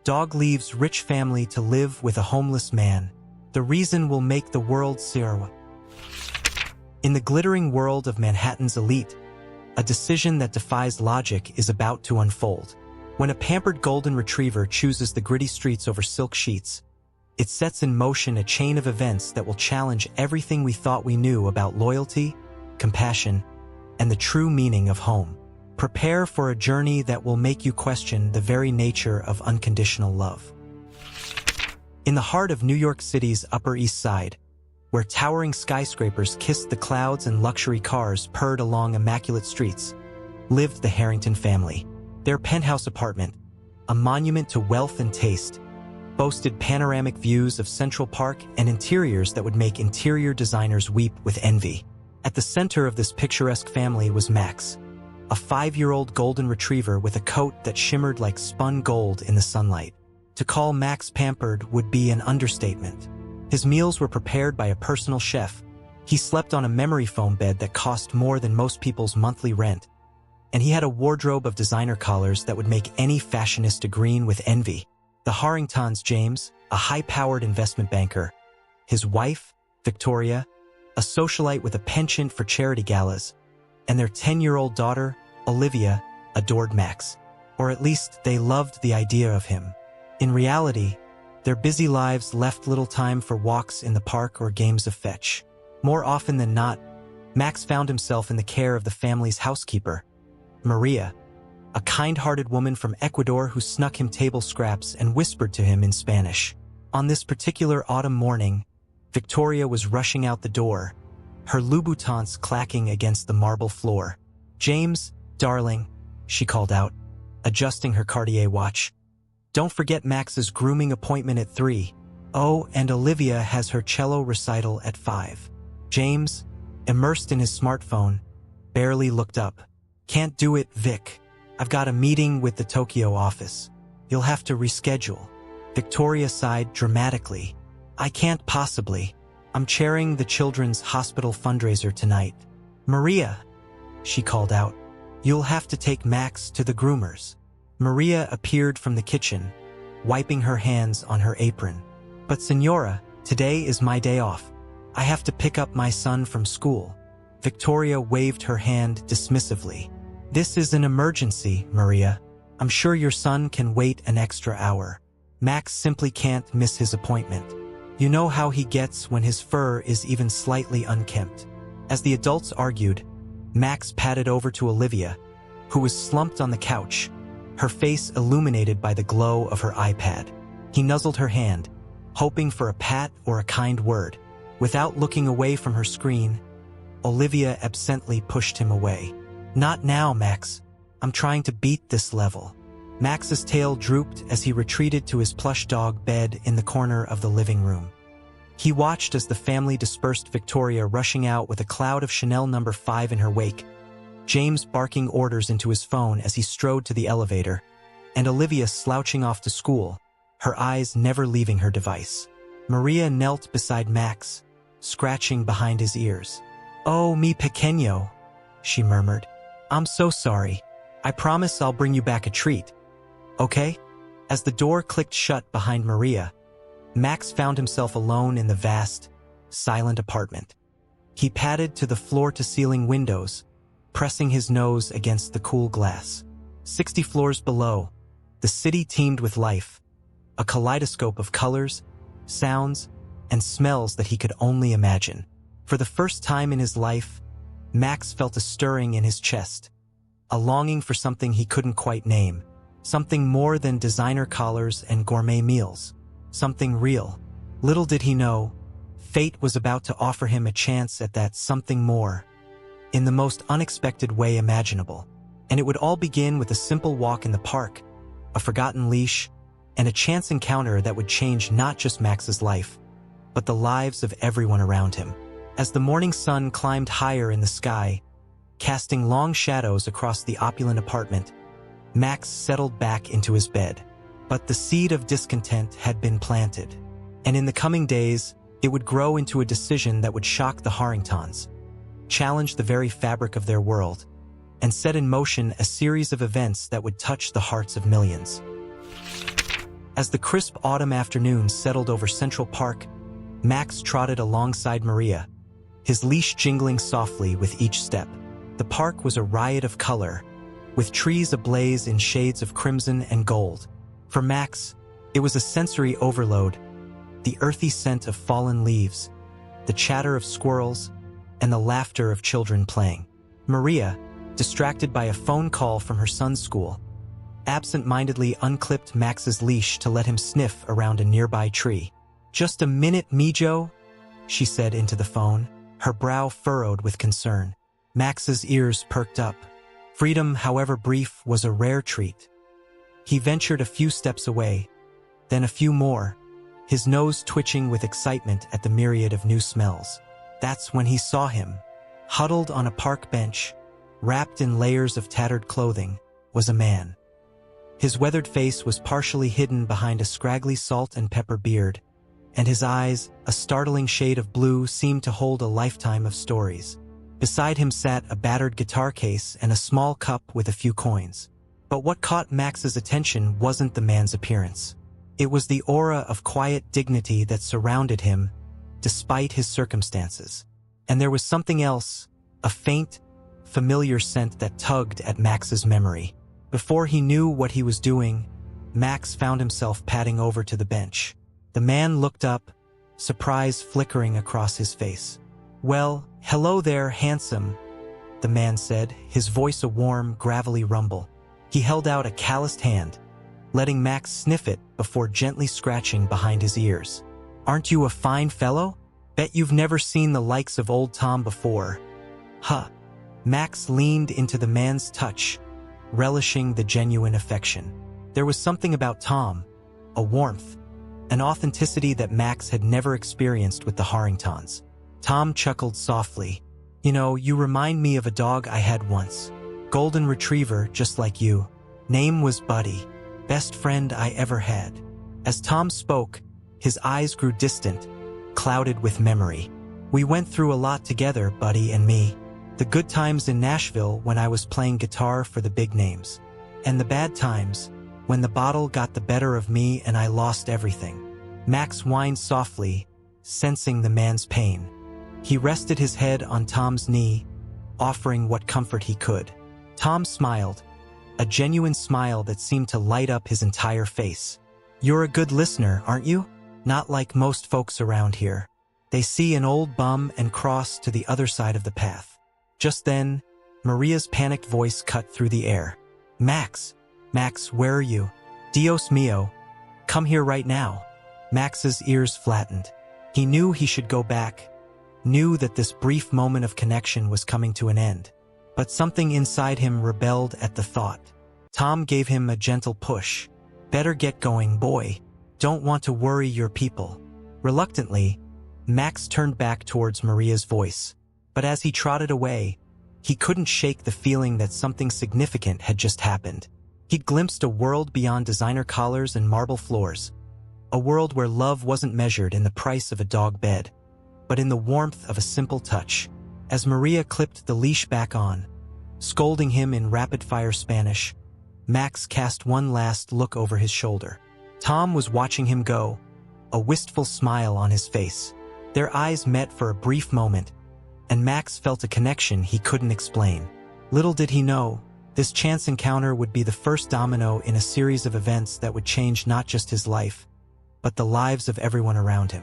Dog leaves rich family to live with a homeless man. The reason will make the world zero. In the glittering world of Manhattan's elite, a decision that defies logic is about to unfold. When a pampered golden retriever chooses the gritty streets over silk sheets, it sets in motion a chain of events that will challenge everything we thought we knew about loyalty, compassion, and the true meaning of home. Prepare for a journey that will make you question the very nature of unconditional love. In the heart of New York City's Upper East Side, where towering skyscrapers kissed the clouds and luxury cars purred along immaculate streets, lived the Harrington family. Their penthouse apartment, a monument to wealth and taste, boasted panoramic views of Central Park and interiors that would make interior designers weep with envy. At the center of this picturesque family was Max, a 5-year-old golden retriever with a coat that shimmered like spun gold in the sunlight. To call Max pampered would be an understatement. His meals were prepared by a personal chef. He slept on a memory foam bed that cost more than most people's monthly rent. And he had a wardrobe of designer collars that would make any fashionista green with envy. The Harringtons, James, a high-powered investment banker, his wife, Victoria, a socialite with a penchant for charity galas, and their 10-year-old daughter, Olivia, adored Max. Or at least they loved the idea of him. In reality, their busy lives left little time for walks in the park or games of fetch. More often than not, Max found himself in the care of the family's housekeeper, Maria, a kind-hearted woman from Ecuador who snuck him table scraps and whispered to him in Spanish. On this particular autumn morning, Victoria was rushing out the door, her Louboutins clacking against the marble floor. "James, darling," she called out, adjusting her Cartier watch. "Don't forget Max's grooming appointment at 3. Oh, and Olivia has her cello recital at 5. James, immersed in his smartphone, barely looked up. "Can't do it, Vic. I've got a meeting with the Tokyo office. You'll have to reschedule." Victoria sighed dramatically. "I can't possibly. I'm chairing the Children's Hospital fundraiser tonight." "Maria," she called out, "you'll have to take Max to the groomers." Maria appeared from the kitchen, wiping her hands on her apron. "But Senora, today is my day off. I have to pick up my son from school." Victoria waved her hand dismissively. "This is an emergency, Maria. I'm sure your son can wait an extra hour. Max simply can't miss his appointment. You know how he gets when his fur is even slightly unkempt." As the adults argued, Max padded over to Olivia, who was slumped on the couch, her face illuminated by the glow of her iPad. He nuzzled her hand, hoping for a pat or a kind word. Without looking away from her screen, Olivia absently pushed him away. "Not now, Max. I'm trying to beat this level." Max's tail drooped as he retreated to his plush dog bed in the corner of the living room. He watched as the family dispersed, Victoria rushing out with a cloud of Chanel No. 5 in her wake, James barking orders into his phone as he strode to the elevator, and Olivia slouching off to school, her eyes never leaving her device. Maria knelt beside Max, scratching behind his ears. "Oh, mi pequeño," she murmured. "I'm so sorry. I promise I'll bring you back a treat. Okay?" As the door clicked shut behind Maria, Max found himself alone in the vast, silent apartment. He padded to the floor-to-ceiling windows, pressing his nose against the cool glass. 60 floors below, the city teemed with life, a kaleidoscope of colors, sounds, and smells that he could only imagine. For the first time in his life, Max felt a stirring in his chest, a longing for something he couldn't quite name, something more than designer collars and gourmet meals, something real. Little did he know, fate was about to offer him a chance at that something more, in the most unexpected way imaginable. And it would all begin with a simple walk in the park, a forgotten leash, and a chance encounter that would change not just Max's life, but the lives of everyone around him. As the morning sun climbed higher in the sky, casting long shadows across the opulent apartment, Max settled back into his bed. But the seed of discontent had been planted, and in the coming days, it would grow into a decision that would shock the Harringtons, challenge the very fabric of their world, and set in motion a series of events that would touch the hearts of millions. As the crisp autumn afternoon settled over Central Park, Max trotted alongside Maria, his leash jingling softly with each step. The park was a riot of color, with trees ablaze in shades of crimson and gold. For Max, it was a sensory overload, the earthy scent of fallen leaves, the chatter of squirrels, and the laughter of children playing. Maria, distracted by a phone call from her son's school, absent-mindedly unclipped Max's leash to let him sniff around a nearby tree. "Just a minute, Mijo," she said into the phone, her brow furrowed with concern. Max's ears perked up. Freedom, however brief, was a rare treat. He ventured a few steps away, then a few more, his nose twitching with excitement at the myriad of new smells. That's when he saw him. Huddled on a park bench, wrapped in layers of tattered clothing, was a man. His weathered face was partially hidden behind a scraggly salt and pepper beard, and his eyes, a startling shade of blue, seemed to hold a lifetime of stories. Beside him sat a battered guitar case and a small cup with a few coins. But what caught Max's attention wasn't the man's appearance. It was the aura of quiet dignity that surrounded him, despite his circumstances. And there was something else, a faint, familiar scent that tugged at Max's memory. Before he knew what he was doing, Max found himself padding over to the bench. The man looked up, surprise flickering across his face. "Well, hello there, handsome," the man said, his voice a warm, gravelly rumble. He held out a calloused hand, letting Max sniff it before gently scratching behind his ears. "Aren't you a fine fellow? Bet you've never seen the likes of old Tom before." "Huh." Max leaned into the man's touch, relishing the genuine affection. There was something about Tom, a warmth, an authenticity that Max had never experienced with the Harringtons. Tom chuckled softly. "You know, you remind me of a dog I had once. Golden retriever, just like you. Name was Buddy. Best friend I ever had." As Tom spoke, his eyes grew distant, clouded with memory. "We went through a lot together, Buddy and me. The good times in Nashville when I was playing guitar for the big names. And the bad times, when the bottle got the better of me and I lost everything." Max whined softly, sensing the man's pain. He rested his head on Tom's knee, offering what comfort he could. Tom smiled, a genuine smile that seemed to light up his entire face. "You're a good listener, aren't you? Not like most folks around here. They see an old bum and cross to the other side of the path." Just then, Maria's panicked voice cut through the air. "Max! Max, where are you? Dios mío! Come here right now." Max's ears flattened. He knew he should go back, knew that this brief moment of connection was coming to an end. But something inside him rebelled at the thought. Tom gave him a gentle push. "Better get going, boy. Don't want to worry your people." Reluctantly, Max turned back towards Maria's voice. But as he trotted away, he couldn't shake the feeling that something significant had just happened. He'd glimpsed a world beyond designer collars and marble floors. A world where love wasn't measured in the price of a dog bed, but in the warmth of a simple touch. As Maria clipped the leash back on, scolding him in rapid-fire Spanish, Max cast one last look over his shoulder. Tom was watching him go, a wistful smile on his face. Their eyes met for a brief moment, and Max felt a connection he couldn't explain. Little did he know, this chance encounter would be the first domino in a series of events that would change not just his life, but the lives of everyone around him.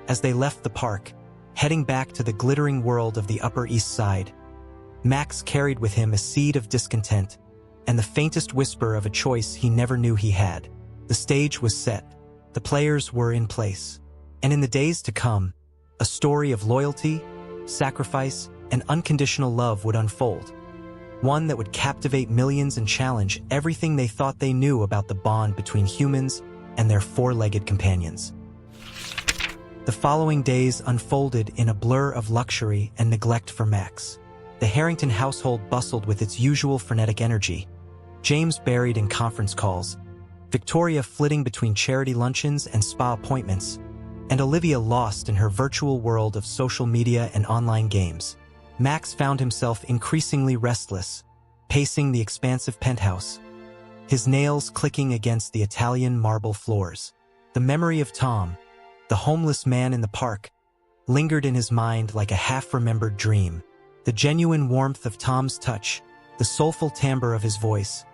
As they left the park, heading back to the glittering world of the Upper East Side, Max carried with him a seed of discontent and the faintest whisper of a choice he never knew he had. The stage was set, the players were in place, and in the days to come, a story of loyalty, sacrifice, and unconditional love would unfold. One that would captivate millions and challenge everything they thought they knew about the bond between humans and their four-legged companions. The following days unfolded in a blur of luxury and neglect for Max. The Harrington household bustled with its usual frenetic energy. James buried in conference calls, Victoria flitting between charity luncheons and spa appointments, and Olivia lost in her virtual world of social media and online games. Max found himself increasingly restless, pacing the expansive penthouse, his nails clicking against the Italian marble floors. The memory of Tom, the homeless man in the park, lingered in his mind like a half-remembered dream. The genuine warmth of Tom's touch, the soulful timbre of his voice,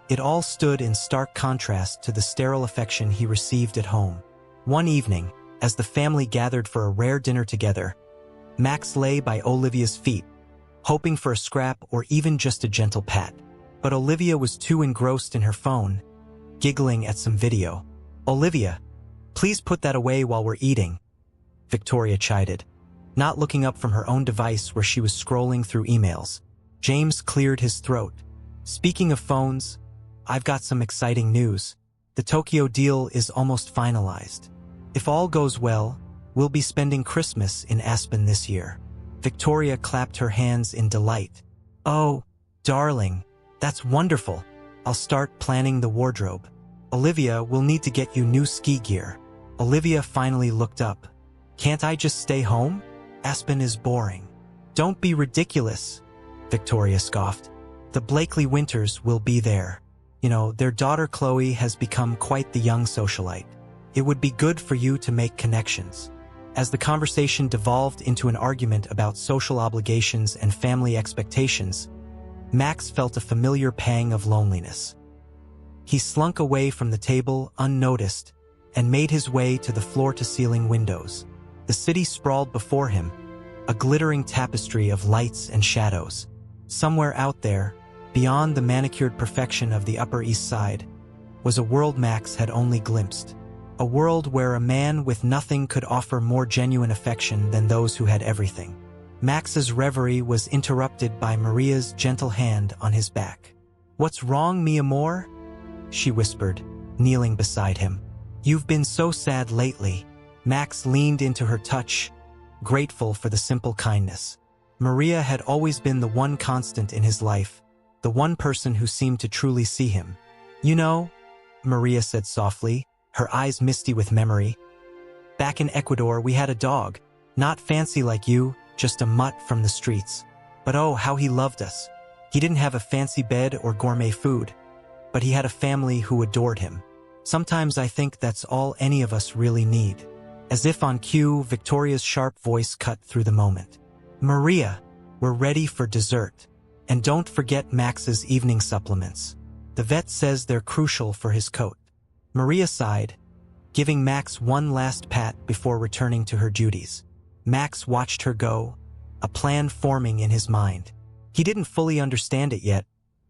it all stood in stark contrast to the sterile affection he received at home. One evening, as the family gathered for a rare dinner together, Max lay by Olivia's feet, hoping for a scrap or even just a gentle pat. But Olivia was too engrossed in her phone, giggling at some video. "Olivia, please put that away while we're eating," Victoria chided, not looking up from her own device where she was scrolling through emails. James cleared his throat. "Speaking of phones, I've got some exciting news. The Tokyo deal is almost finalized. If all goes well, we'll be spending Christmas in Aspen this year." Victoria clapped her hands in delight. "Oh, darling, that's wonderful. I'll start planning the wardrobe. Olivia, we'll need to get you new ski gear." Olivia finally looked up. "Can't I just stay home? Aspen is boring." "Don't be ridiculous," Victoria scoffed. "The Blakely Winters will be there. Their daughter Chloe has become quite the young socialite. It would be good for you to make connections." As the conversation devolved into an argument about social obligations and family expectations, Max felt a familiar pang of loneliness. He slunk away from the table unnoticed and made his way to the floor-to-ceiling windows. The city sprawled before him, a glittering tapestry of lights and shadows. Somewhere out there, beyond the manicured perfection of the Upper East Side, was a world Max had only glimpsed. A world where a man with nothing could offer more genuine affection than those who had everything. Max's reverie was interrupted by Maria's gentle hand on his back. "What's wrong, mi amor?" she whispered, kneeling beside him. "You've been so sad lately." Max leaned into her touch, grateful for the simple kindness. Maria had always been the one constant in his life, the one person who seemed to truly see him. Maria said softly, her eyes misty with memory. "Back in Ecuador, we had a dog. Not fancy like you, just a mutt from the streets. But oh, how he loved us. He didn't have a fancy bed or gourmet food, but he had a family who adored him. Sometimes I think that's all any of us really need." As if on cue, Victoria's sharp voice cut through the moment. "Maria, we're ready for dessert. And don't forget Max's evening supplements. The vet says they're crucial for his coat." Maria sighed, giving Max one last pat before returning to her duties. Max watched her go, a plan forming in his mind. He didn't fully understand it yet,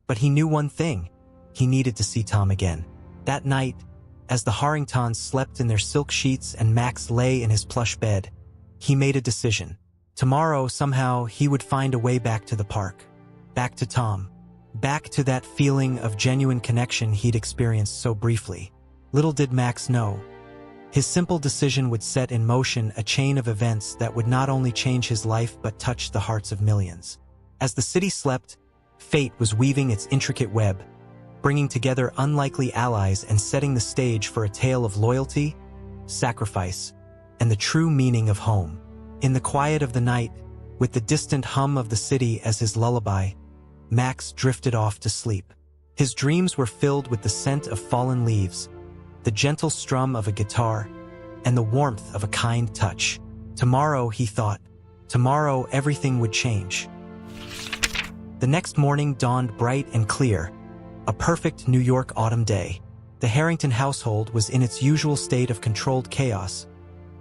but he knew one thing: he needed to see Tom again. That night, as the Harringtons slept in their silk sheets and Max lay in his plush bed, he made a decision. Tomorrow, somehow, he would find a way back to the park. Back to Tom. Back to that feeling of genuine connection he'd experienced so briefly. Little did Max know, his simple decision would set in motion a chain of events that would not only change his life but touch the hearts of millions. As the city slept, fate was weaving its intricate web, bringing together unlikely allies and setting the stage for a tale of loyalty, sacrifice, and the true meaning of home. In the quiet of the night, with the distant hum of the city as his lullaby, Max drifted off to sleep. His dreams were filled with the scent of fallen leaves, the gentle strum of a guitar, and the warmth of a kind touch. Tomorrow, he thought, tomorrow everything would change. The next morning dawned bright and clear, a perfect New York autumn day. The Harrington household was in its usual state of controlled chaos.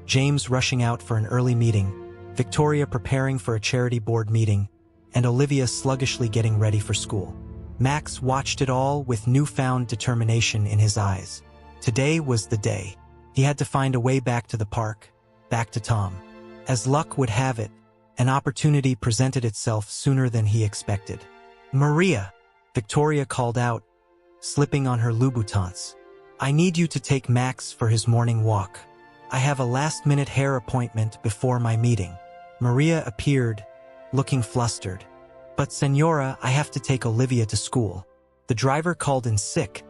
James rushing out for an early meeting, Victoria preparing for a charity board meeting, and Olivia sluggishly getting ready for school. Max watched it all with newfound determination in his eyes. Today was the day. He had to find a way back to the park, back to Tom. As luck would have it, an opportunity presented itself sooner than he expected. "Maria," Victoria called out, slipping on her Louboutins. "I need you to take Max for his morning walk. I have a last-minute hair appointment before my meeting." Maria appeared, looking flustered. "But Senora, I have to take Olivia to school. The driver called in sick.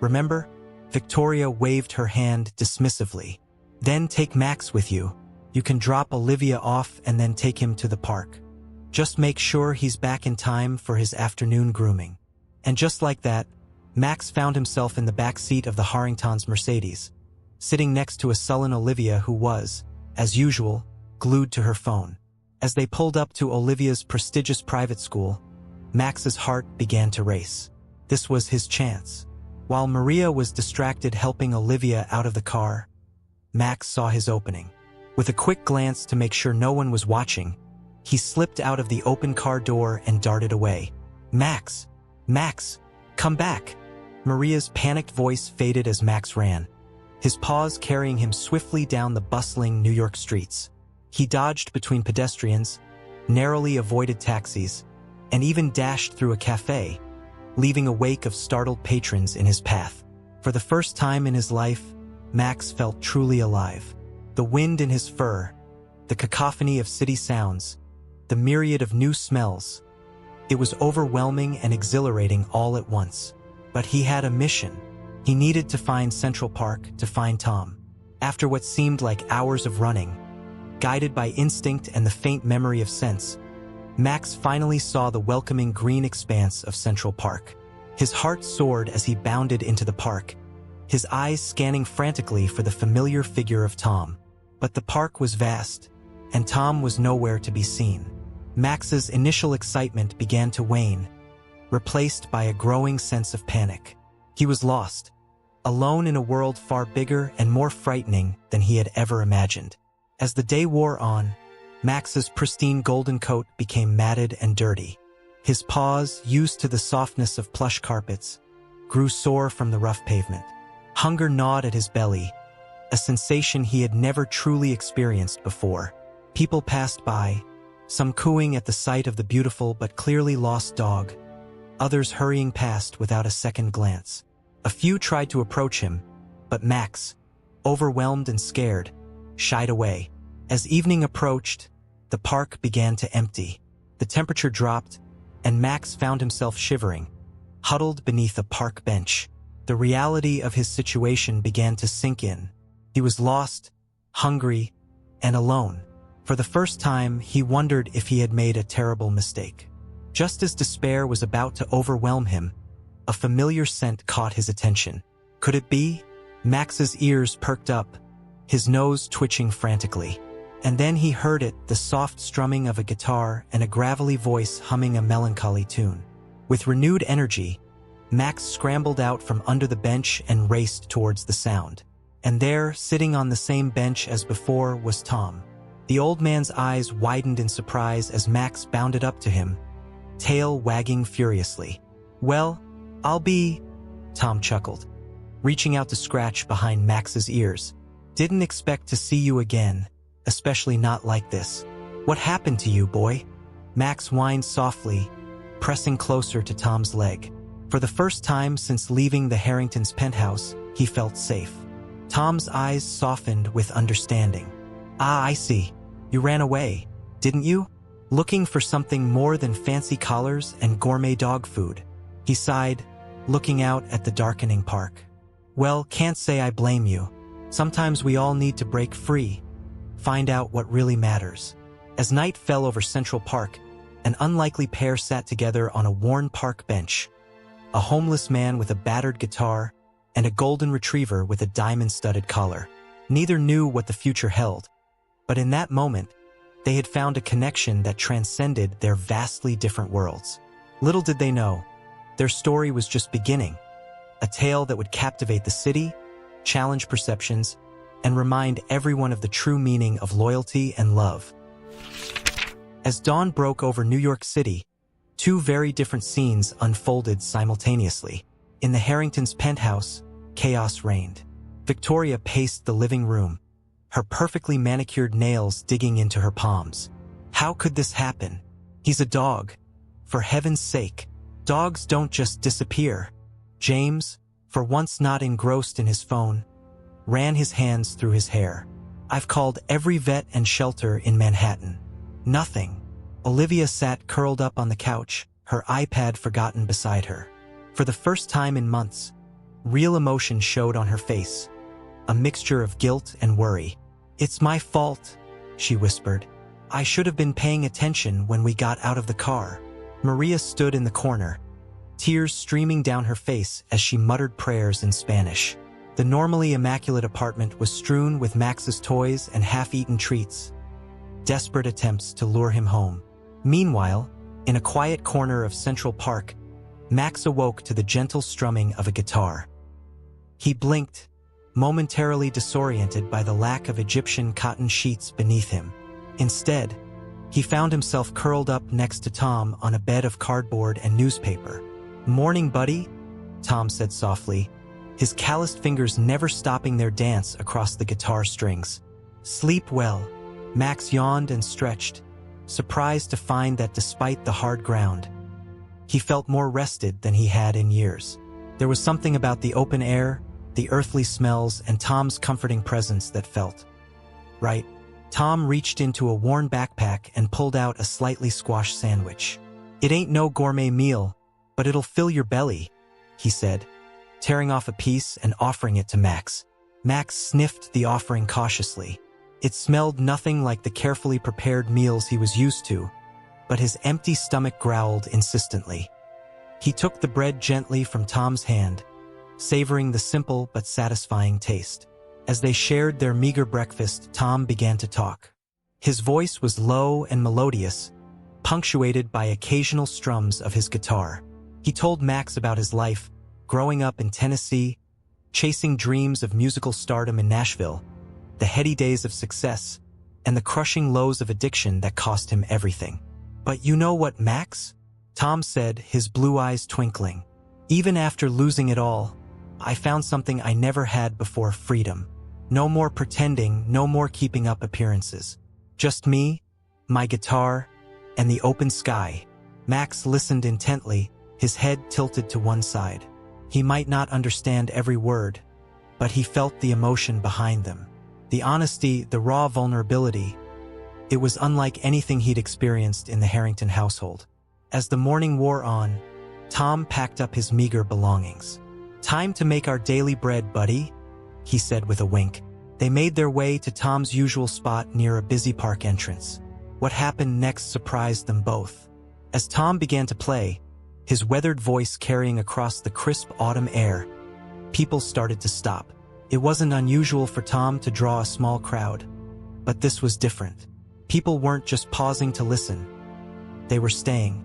Remember?" Victoria waved her hand dismissively. "Then take Max with you. You can drop Olivia off and then take him to the park. Just make sure he's back in time for his afternoon grooming." And just like that, Max found himself in the back seat of the Harringtons' Mercedes, sitting next to a sullen Olivia who was, as usual, glued to her phone. As they pulled up to Olivia's prestigious private school, Max's heart began to race. This was his chance. While Maria was distracted helping Olivia out of the car, Max saw his opening. With a quick glance to make sure no one was watching, he slipped out of the open car door and darted away. "Max! Max! Come back!" Maria's panicked voice faded as Max ran, his paws carrying him swiftly down the bustling New York streets. He dodged between pedestrians, narrowly avoided taxis, and even dashed through a cafe, leaving a wake of startled patrons in his path. For the first time in his life, Max felt truly alive. The wind in his fur, the cacophony of city sounds, the myriad of new smells. It was overwhelming and exhilarating all at once. But he had a mission. He needed to find Central Park, to find Tom. After what seemed like hours of running, guided by instinct and the faint memory of sense, Max finally saw the welcoming green expanse of Central Park. His heart soared as he bounded into the park, his eyes scanning frantically for the familiar figure of Tom. But the park was vast, and Tom was nowhere to be seen. Max's initial excitement began to wane, replaced by a growing sense of panic. He was lost, alone in a world far bigger and more frightening than he had ever imagined. As the day wore on, Max's pristine golden coat became matted and dirty. His paws, used to the softness of plush carpets, grew sore from the rough pavement. Hunger gnawed at his belly, a sensation he had never truly experienced before. People passed by, some cooing at the sight of the beautiful but clearly lost dog, others hurrying past without a second glance. A few tried to approach him, but Max, overwhelmed and scared, shied away. As evening approached, the park began to empty. The temperature dropped, and Max found himself shivering, huddled beneath a park bench. The reality of his situation began to sink in. He was lost, hungry, and alone. For the first time, he wondered if he had made a terrible mistake. Just as despair was about to overwhelm him, a familiar scent caught his attention. Could it be? Max's ears perked up, his nose twitching frantically. And then he heard it, the soft strumming of a guitar and a gravelly voice humming a melancholy tune. With renewed energy, Max scrambled out from under the bench and raced towards the sound. And there, sitting on the same bench as before, was Tom. The old man's eyes widened in surprise as Max bounded up to him, tail wagging furiously. "Well, I'll be," Tom chuckled, reaching out to scratch behind Max's ears. "Didn't expect to see you again, especially not like this. What happened to you, boy?" Max whined softly, pressing closer to Tom's leg. For the first time since leaving the Harringtons' penthouse, he felt safe. Tom's eyes softened with understanding. "Ah, I see. You ran away, didn't you? Looking for something more than fancy collars and gourmet dog food." He sighed, looking out at the darkening park. "Well, can't say I blame you. Sometimes we all need to break free, find out what really matters." As night fell over Central Park, an unlikely pair sat together on a worn park bench. A homeless man with a battered guitar and a golden retriever with a diamond-studded collar. Neither knew what the future held, but in that moment, they had found a connection that transcended their vastly different worlds. Little did they know, their story was just beginning, a tale that would captivate the city, challenge perceptions, and remind everyone of the true meaning of loyalty and love. As dawn broke over New York City, two very different scenes unfolded simultaneously. In the Harringtons' penthouse, chaos reigned. Victoria paced the living room, her perfectly manicured nails digging into her palms. How could this happen? He's a dog. For heaven's sake, dogs don't just disappear. James, for once not engrossed in his phone, ran his hands through his hair. "I've called every vet and shelter in Manhattan. Nothing." Olivia sat curled up on the couch, her iPad forgotten beside her. For the first time in months, real emotion showed on her face, a mixture of guilt and worry. "It's my fault," she whispered. "I should have been paying attention when we got out of the car." Maria stood in the corner, tears streaming down her face as she muttered prayers in Spanish. The normally immaculate apartment was strewn with Max's toys and half-eaten treats, desperate attempts to lure him home. Meanwhile, in a quiet corner of Central Park, Max awoke to the gentle strumming of a guitar. He blinked, momentarily disoriented by the lack of Egyptian cotton sheets beneath him. Instead, he found himself curled up next to Tom on a bed of cardboard and newspaper. "Morning, buddy," Tom said softly, his calloused fingers never stopping their dance across the guitar strings. "Sleep well." Max yawned and stretched, surprised to find that despite the hard ground, he felt more rested than he had in years. There was something about the open air, the earthly smells, and Tom's comforting presence that felt right. Tom reached into a worn backpack and pulled out a slightly squashed sandwich. "It ain't no gourmet meal, but it'll fill your belly," he said, tearing off a piece and offering it to Max. Max sniffed the offering cautiously. It smelled nothing like the carefully prepared meals he was used to, but his empty stomach growled insistently. He took the bread gently from Tom's hand, savoring the simple but satisfying taste. As they shared their meager breakfast, Tom began to talk. His voice was low and melodious, punctuated by occasional strums of his guitar. He told Max about his life, growing up in Tennessee, chasing dreams of musical stardom in Nashville, the heady days of success, and the crushing lows of addiction that cost him everything. "But you know what, Max?" Tom said, his blue eyes twinkling. "Even after losing it all, I found something I never had before: freedom. No more pretending, no more keeping up appearances. Just me, my guitar, and the open sky." Max listened intently, his head tilted to one side. He might not understand every word, but he felt the emotion behind them. The honesty, the raw vulnerability. It was unlike anything he'd experienced in the Harrington household. As the morning wore on, Tom packed up his meager belongings. "Time to make our daily bread, buddy," he said with a wink. They made their way to Tom's usual spot near a busy park entrance. What happened next surprised them both. As Tom began to play, his weathered voice carrying across the crisp autumn air, people started to stop. It wasn't unusual for Tom to draw a small crowd, but this was different. People weren't just pausing to listen. They were staying,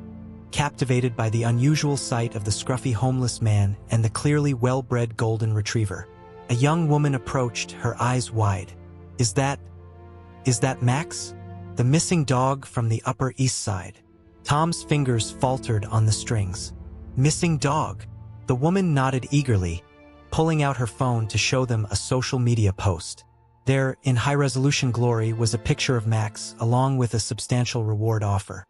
captivated by the unusual sight of the scruffy homeless man and the clearly well-bred golden retriever. A young woman approached, her eyes wide. Is that Max? The missing dog from the Upper East Side?" Tom's fingers faltered on the strings. "Missing dog?" The woman nodded eagerly, pulling out her phone to show them a social media post. There, in high-resolution glory, was a picture of Max, along with a substantial reward offer.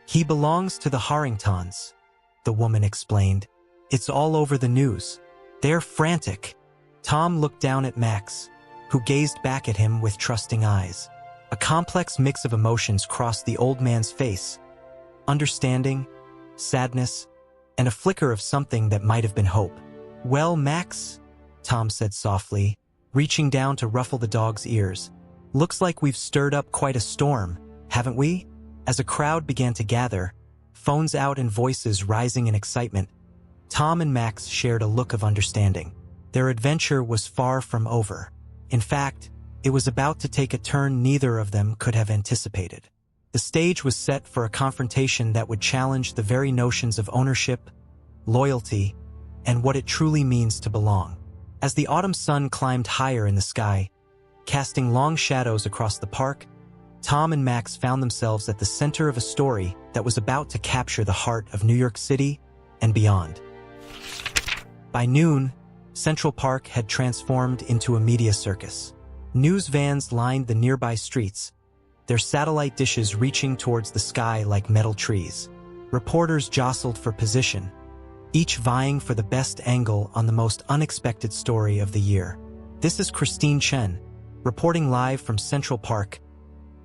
"He belongs to the Harringtons," the woman explained. "It's all over the news. They're frantic." Tom looked down at Max, who gazed back at him with trusting eyes. A complex mix of emotions crossed the old man's face: understanding, sadness, and a flicker of something that might have been hope. "Well, Max," Tom said softly, reaching down to ruffle the dog's ears, "looks like we've stirred up quite a storm, haven't we?" As a crowd began to gather, phones out and voices rising in excitement, Tom and Max shared a look of understanding. Their adventure was far from over. In fact, it was about to take a turn neither of them could have anticipated. The stage was set for a confrontation that would challenge the very notions of ownership, loyalty, and what it truly means to belong. As the autumn sun climbed higher in the sky, casting long shadows across the park, Tom and Max found themselves at the center of a story that was about to capture the heart of New York City and beyond. By noon, Central Park had transformed into a media circus. News vans lined the nearby streets, their satellite dishes reaching towards the sky like metal trees. Reporters jostled for position, each vying for the best angle on the most unexpected story of the year. "This is Christine Chen, reporting live from Central Park,"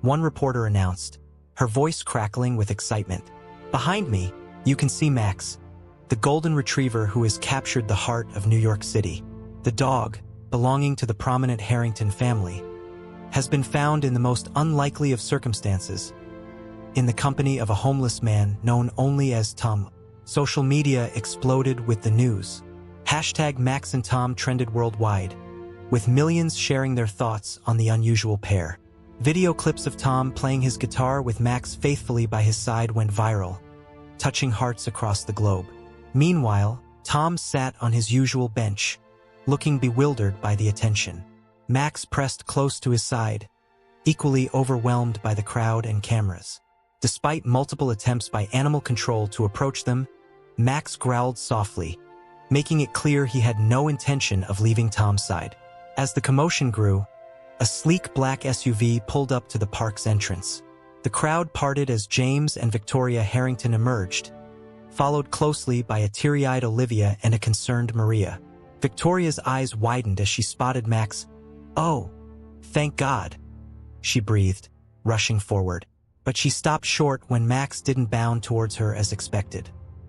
one reporter announced, her voice crackling with excitement. "Behind me, you can see Max, the golden retriever who has captured the heart of New York City. The dog, belonging to the prominent Harrington family, has been found in the most unlikely of circumstances, in the company of a homeless man known only as Tom." Social media exploded with the news. Hashtag Max and Tom trended worldwide, with millions sharing their thoughts on the unusual pair. Video clips of Tom playing his guitar with Max faithfully by his side went viral, touching hearts across the globe. Meanwhile, Tom sat on his usual bench, looking bewildered by the attention. Max pressed close to his side, equally overwhelmed by the crowd and cameras. Despite multiple attempts by animal control to approach them, Max growled softly, making it clear he had no intention of leaving Tom's side. As the commotion grew, a sleek black SUV pulled up to the park's entrance. The crowd parted as James and Victoria Harrington emerged, followed closely by a teary-eyed Olivia and a concerned Maria. Victoria's eyes widened as she spotted Max. "Oh, thank God," she breathed, rushing forward. But she stopped short when Max didn't bound towards her as expected.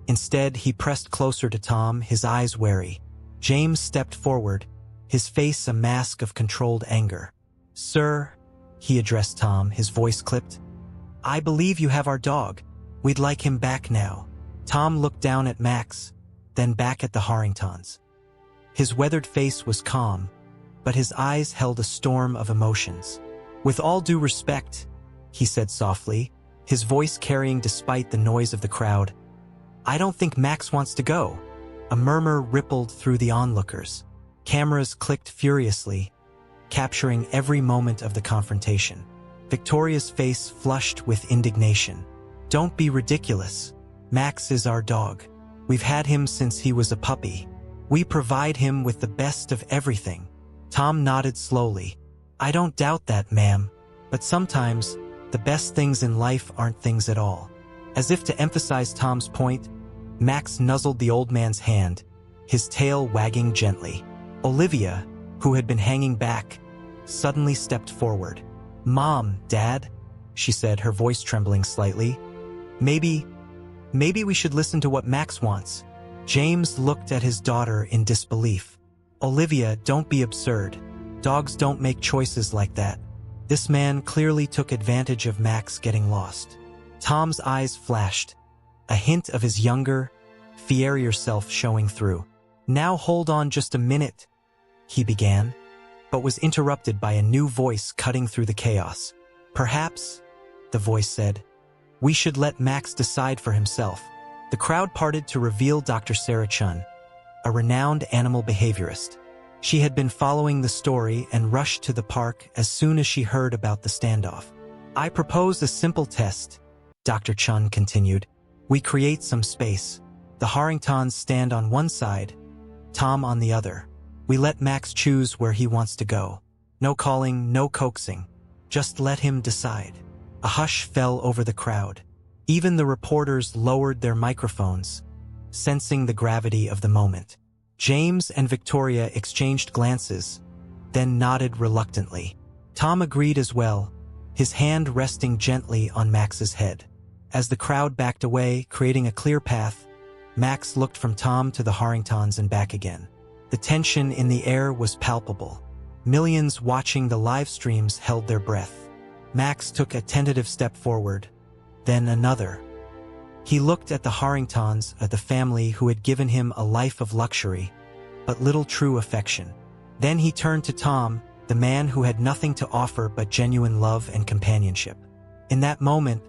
Instead, he pressed closer to Tom, his eyes wary. James stepped forward, his face a mask of controlled anger. "Sir," he addressed Tom, his voice clipped, "I believe you have our dog. We'd like him back now." Tom looked down at Max, then back at the Harringtons. His weathered face was calm, but his eyes held a storm of emotions. "With all due respect," he said softly, his voice carrying despite the noise of the crowd, "I don't think Max wants to go." A murmur rippled through the onlookers. Cameras clicked furiously, capturing every moment of the confrontation. Victoria's face flushed with indignation. "Don't be ridiculous. Max is our dog. We've had him since he was a puppy. We provide him with the best of everything." Tom nodded slowly. "I don't doubt that, ma'am. But sometimes, the best things in life aren't things at all." As if to emphasize Tom's point, Max nuzzled the old man's hand, his tail wagging gently. Olivia, who had been hanging back, suddenly stepped forward. "Mom, Dad," she said, her voice trembling slightly. Maybe we should listen to what Max wants." James looked at his daughter in disbelief. "Olivia, don't be absurd. Dogs don't make choices like that." This man clearly took advantage of Max getting lost. Tom's eyes flashed, a hint of his younger, fierier self showing through. "Now hold on just a minute," he began, but was interrupted by a new voice cutting through the chaos. "Perhaps," the voice said, "we should let Max decide for himself." The crowd parted to reveal Dr. Sarah Chun, a renowned animal behaviorist. She had been following the story and rushed to the park as soon as she heard about the standoff. "I propose a simple test," Dr. Chun continued. "We create some space. The Harringtons stand on one side, Tom on the other. We let Max choose where he wants to go. No calling, no coaxing. Just let him decide." A hush fell over the crowd. Even the reporters lowered their microphones, sensing the gravity of the moment. James and Victoria exchanged glances, then nodded reluctantly. Tom agreed as well, his hand resting gently on Max's head. As the crowd backed away, creating a clear path, Max looked from Tom to the Harringtons and back again. The tension in the air was palpable. Millions watching the live streams held their breath. Max took a tentative step forward, then another. He looked at the Harringtons, at the family who had given him a life of luxury, but little true affection. Then he turned to Tom, the man who had nothing to offer but genuine love and companionship. In that moment,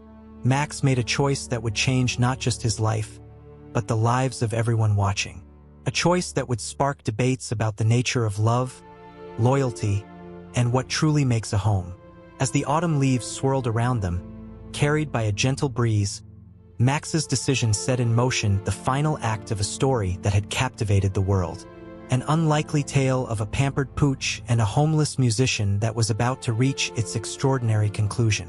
Max made a choice that would change not just his life, but the lives of everyone watching. A choice that would spark debates about the nature of love, loyalty, and what truly makes a home. As the autumn leaves swirled around them, carried by a gentle breeze, Max's decision set in motion the final act of a story that had captivated the world. An unlikely tale of a pampered pooch and a homeless musician that was about to reach its extraordinary conclusion.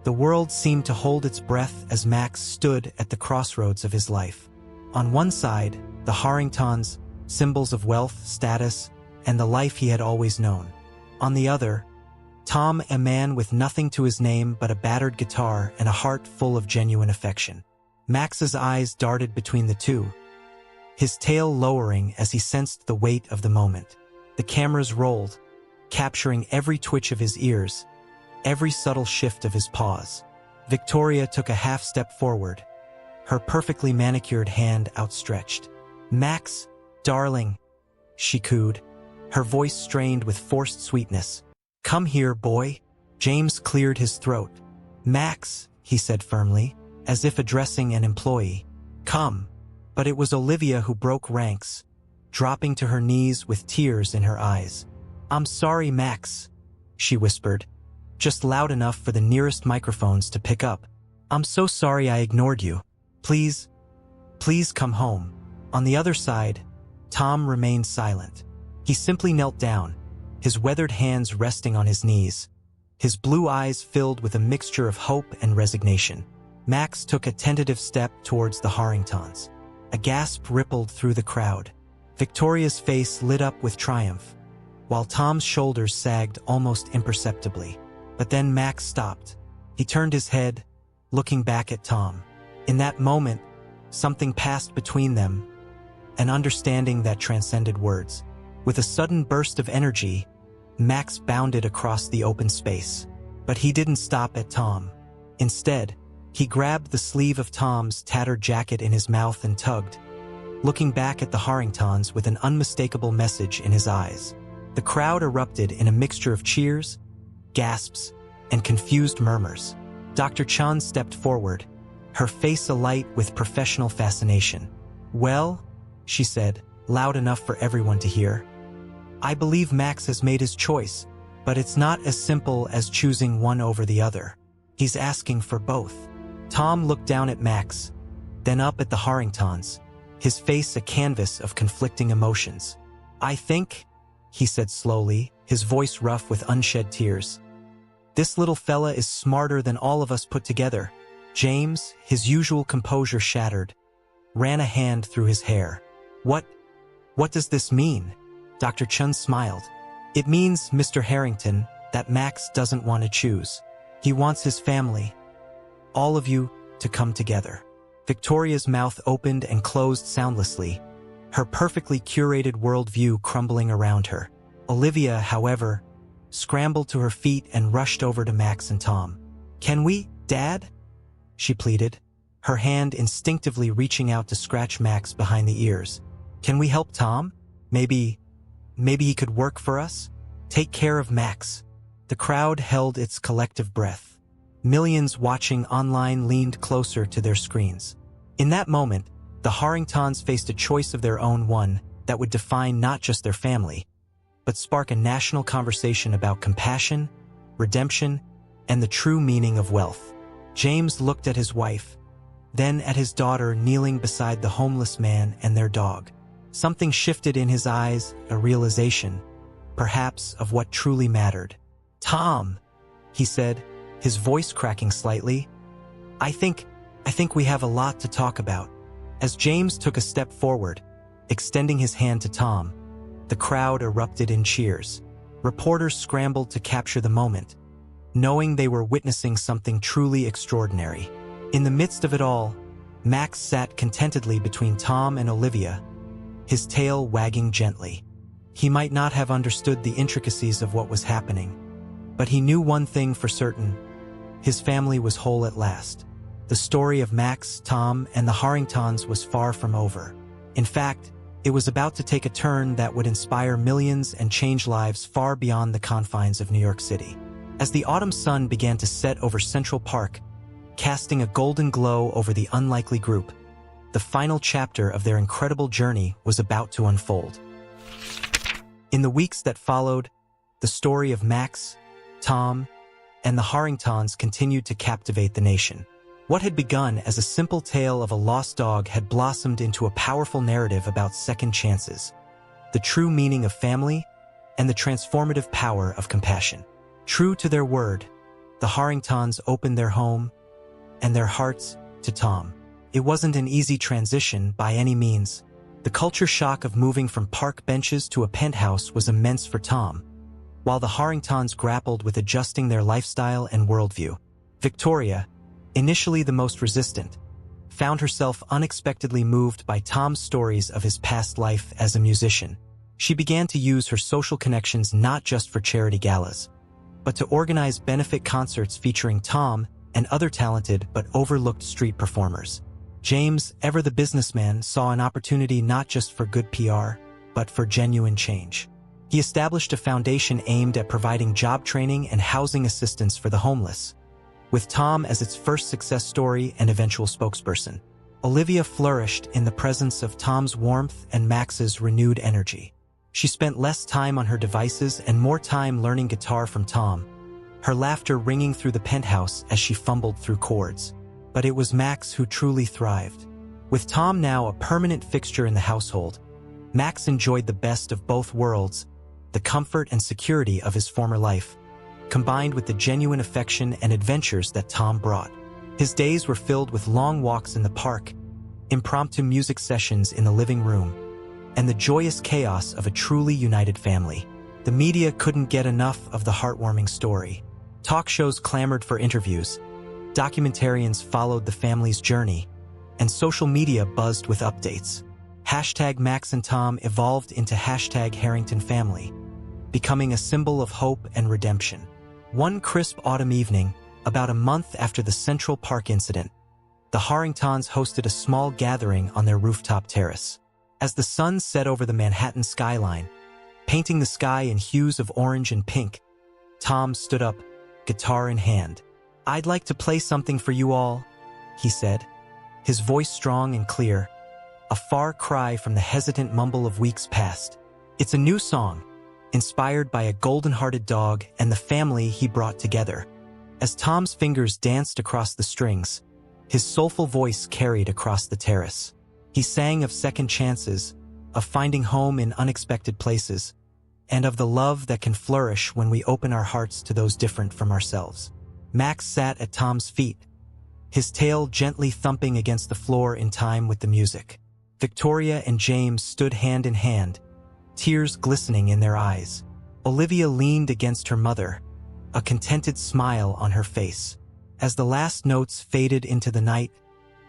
The world seemed to hold its breath as Max stood at the crossroads of his life. On one side, the Harringtons, symbols of wealth, status, and the life he had always known. On the other, Tom, a man with nothing to his name but a battered guitar and a heart full of genuine affection. Max's eyes darted between the two, his tail lowering as he sensed the weight of the moment. The cameras rolled, capturing every twitch of his ears, every subtle shift of his paws. Victoria took a half step forward, her perfectly manicured hand outstretched. "Max, darling," she cooed, her voice strained with forced sweetness. "Come here, boy." James cleared his throat. "Max," he said firmly, as if addressing an employee. "Come." But it was Olivia who broke ranks, dropping to her knees with tears in her eyes. "I'm sorry, Max," she whispered, just loud enough for the nearest microphones to pick up. "I'm so sorry I ignored you. Please come home." On the other side, Tom remained silent. He simply knelt down, his weathered hands resting on his knees, his blue eyes filled with a mixture of hope and resignation. Max took a tentative step towards the Harringtons. A gasp rippled through the crowd. Victoria's face lit up with triumph, while Tom's shoulders sagged almost imperceptibly. But then Max stopped. He turned his head, looking back at Tom. In that moment, something passed between them, an understanding that transcended words. With a sudden burst of energy, Max bounded across the open space. But he didn't stop at Tom. Instead, he grabbed the sleeve of Tom's tattered jacket in his mouth and tugged, looking back at the Harringtons with an unmistakable message in his eyes. The crowd erupted in a mixture of cheers, gasps, and confused murmurs. Dr. Chun stepped forward, her face alight with professional fascination. "Well," she said, loud enough for everyone to hear, "I believe Max has made his choice, but it's not as simple as choosing one over the other. He's asking for both." Tom looked down at Max, then up at the Harringtons, his face a canvas of conflicting emotions. "I think," he said slowly, his voice rough with unshed tears, "this little fella is smarter than all of us put together." James, his usual composure shattered, ran a hand through his hair. What does this mean?" Dr. Chun smiled. "It means, Mr. Harrington, that Max doesn't want to choose. He wants his family, all of you, to come together." Victoria's mouth opened and closed soundlessly, her perfectly curated worldview crumbling around her. Olivia, however, scrambled to her feet and rushed over to Max and Tom. "Can we, Dad?" she pleaded, her hand instinctively reaching out to scratch Max behind the ears. "Can we help Tom? Maybe he could work for us? Take care of Max." The crowd held its collective breath. Millions watching online leaned closer to their screens. In that moment, the Harringtons faced a choice of their own, one that would define not just their family, but spark a national conversation about compassion, redemption, and the true meaning of wealth. James looked at his wife, then at his daughter kneeling beside the homeless man and their dog. Something shifted in his eyes, a realization, perhaps, of what truly mattered. "Tom," he said, his voice cracking slightly, I think we have a lot to talk about." As James took a step forward, extending his hand to Tom, the crowd erupted in cheers. Reporters scrambled to capture the moment, knowing they were witnessing something truly extraordinary. In the midst of it all, Max sat contentedly between Tom and Olivia, his tail wagging gently. He might not have understood the intricacies of what was happening, but he knew one thing for certain: his family was whole at last. The story of Max, Tom, and the Harringtons was far from over. In fact, it was about to take a turn that would inspire millions and change lives far beyond the confines of New York City. As the autumn sun began to set over Central Park, casting a golden glow over the unlikely group, the final chapter of their incredible journey was about to unfold. In the weeks that followed, the story of Max, Tom, and the Harringtons continued to captivate the nation. What had begun as a simple tale of a lost dog had blossomed into a powerful narrative about second chances, the true meaning of family, and the transformative power of compassion. True to their word, the Harringtons opened their home and their hearts to Tom. It wasn't an easy transition by any means. The culture shock of moving from park benches to a penthouse was immense for Tom, while the Harringtons grappled with adjusting their lifestyle and worldview. Victoria, initially the most resistant, found herself unexpectedly moved by Tom's stories of his past life as a musician. She began to use her social connections not just for charity galas, but to organize benefit concerts featuring Tom and other talented but overlooked street performers. James, ever the businessman, saw an opportunity not just for good PR, but for genuine change. He established a foundation aimed at providing job training and housing assistance for the homeless, with Tom as its first success story and eventual spokesperson. Olivia flourished in the presence of Tom's warmth and Max's renewed energy. She spent less time on her devices and more time learning guitar from Tom, her laughter ringing through the penthouse as she fumbled through chords. But it was Max who truly thrived. With Tom now a permanent fixture in the household, Max enjoyed the best of both worlds, the comfort and security of his former life, combined with the genuine affection and adventures that Tom brought. His days were filled with long walks in the park, impromptu music sessions in the living room, and the joyous chaos of a truly united family. The media couldn't get enough of the heartwarming story. Talk shows clamored for interviews, documentarians followed the family's journey, and social media buzzed with updates. Hashtag Max and Tom evolved into hashtag Harrington Family, becoming a symbol of hope and redemption. One crisp autumn evening, about a month after the Central Park incident, the Harringtons hosted a small gathering on their rooftop terrace. As the sun set over the Manhattan skyline, painting the sky in hues of orange and pink, Tom stood up, guitar in hand. "I'd like to play something for you all," he said, his voice strong and clear, a far cry from the hesitant mumble of weeks past. It's a new song, inspired by a golden-hearted dog and the family he brought together. As Tom's fingers danced across the strings, his soulful voice carried across the terrace. He sang of second chances, of finding home in unexpected places, and of the love that can flourish when we open our hearts to those different from ourselves. Max sat at Tom's feet, his tail gently thumping against the floor in time with the music. Victoria and James stood hand in hand, tears glistening in their eyes. Olivia leaned against her mother, a contented smile on her face. As the last notes faded into the night,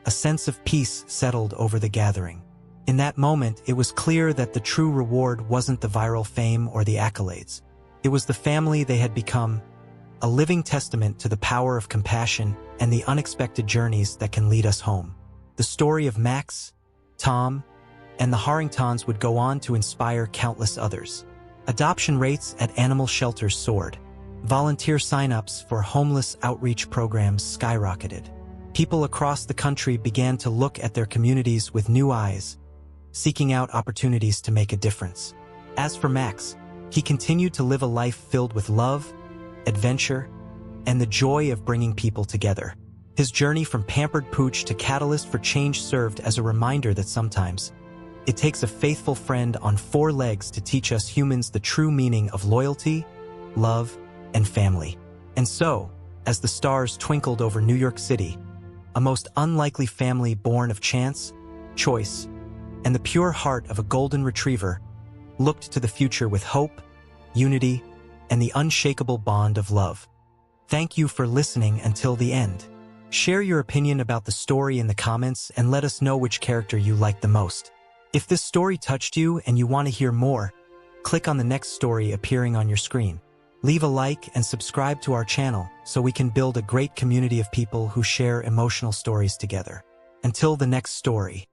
a sense of peace settled over the gathering. In that moment, it was clear that the true reward wasn't the viral fame or the accolades. It was the family they had become, a living testament to the power of compassion and the unexpected journeys that can lead us home. The story of Max, Tom, and the Harringtons would go on to inspire countless others. Adoption rates at animal shelters soared. Volunteer sign-ups for homeless outreach programs skyrocketed. People across the country began to look at their communities with new eyes, seeking out opportunities to make a difference. As for Max, he continued to live a life filled with love, adventure, and the joy of bringing people together. His journey from pampered pooch to catalyst for change served as a reminder that sometimes it takes a faithful friend on four legs to teach us humans the true meaning of loyalty, love, and family. And so, as the stars twinkled over New York City, a most unlikely family born of chance, choice, and the pure heart of a golden retriever looked to the future with hope, unity, and the unshakable bond of love. Thank you for listening until the end. Share your opinion about the story in the comments and let us know which character you liked the most. If this story touched you and you want to hear more, click on the next story appearing on your screen. Leave a like and subscribe to our channel so we can build a great community of people who share emotional stories together. Until the next story.